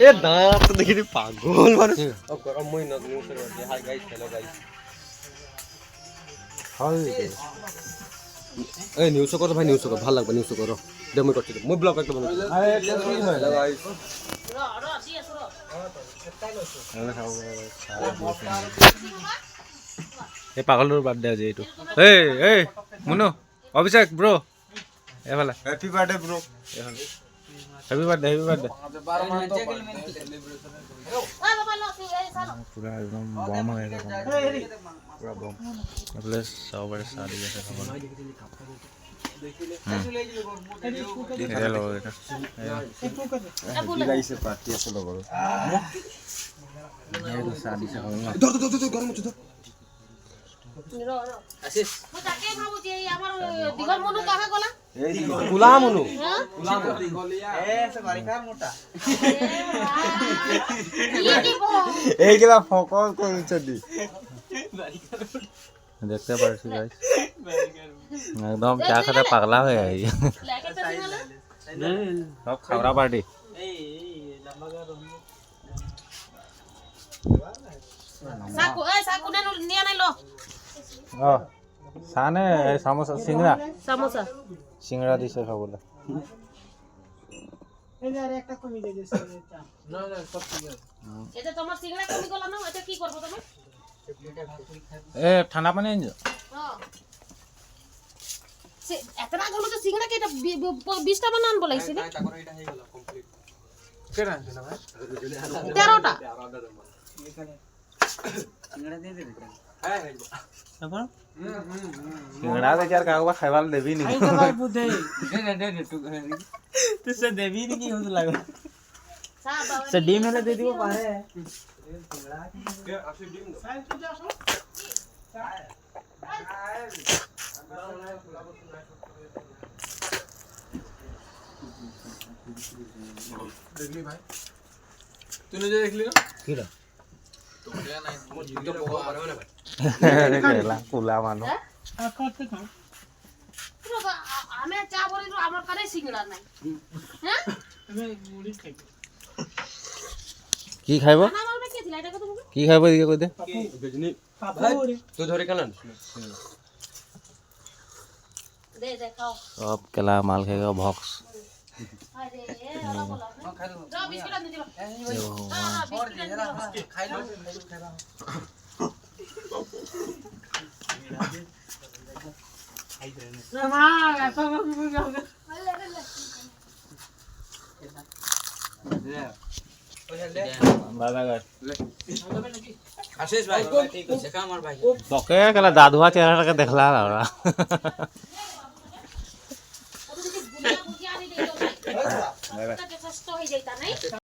এ দাঁত তো দেখি পাগল মানুষ গরম মই না নিউজ করে hi guys hello guys hi এই নিউজ করো ভাই নিউজ করো ভালো লাগবে নিউজ করো ডেমো করতে মই ব্লগ একটা বানাই আরে কি হয় গাইস এই পাগলটোৰ বাৰ্থডে আজি এইটো এই এই মুনু অভিষেক ব্ৰ এফালে happy birthday bro happy birthday পুৰা একদম বম হৈ আছে পুৰা বম এইফালে চাব পাৰে চাহ দি আছে খাবলৈ গাইছে পার্টি আছে লগৰ চাহ দিছে খাবলৈ ধর গরম হচ্ছে ধর আশিস মই তাকে ভাবো যে আমার দিগল মনু কাহা গলা এই গুলা মনু এইগুলা ফকল কৰিছে দি দেখতে পারছি গাইস একদম চা খাতে পাগলা হয়ে আই সব খাওয়া পার্টি সাকু নেন নিয়া নাই লো অ সানে সামোসা সিংড়া সামোসা সিংড়া দিছে খাবলৈ এটা তোমার সিগড়া কমি গলা না এটা কি করব তুমি এ ঠান্ডা পানি আনছো সে এতটা গলো যে সিগড়া কি এটা 20টা বানান বলাইছি না কেন আনছো ভাই 13টা সিঙ্গাড়া দিয়ে দেবে হ্যাঁ সিংড়া তো यार কাকবা খাইবাল দেবি নি এই তো ভাই বুঝে দে তুই সে দেবি নি কি হতে লাগো সে ডিম হেলে দে দিব পারে সিঙ্গাড়া কে আসে ডিম দাও সাইজ তো যাও দেখলি ভাই তুই যে দেখলি না কি রে তো বলিয়া নাই আমার জিন্দা পোকা পারে না ভাই কেলা কুলা মানুষ করতে খাও আমি চা বলি তো আমার কাছে সিগড়া নাই হ্যাঁ আমি মুড়ি খাই কি খাইব না আমার কে দিলা এটা কত কি খাইব দিকে কই দে গজনি পাপড় তুই ধরে কেন দে দে খাও সব কেলা মাল খাইগা ভক্স আরে আলা বলা খাই লো যাও বিস্কুট আন দিও হ্যাঁ বিস্কুট খাই লো না মা এত মুড়ি খাও দাদা গাছ আশিস ভাই ঠিক আছে কা আমার ভাই বকে কেলা দাদুয়া চেহারাটাকে দেখলা ওরা ওটা যদি গুলিয়া গুলিয়া আনি দেই তো ভাই ওটা যে সস্তা হয়ে যাইতা নাই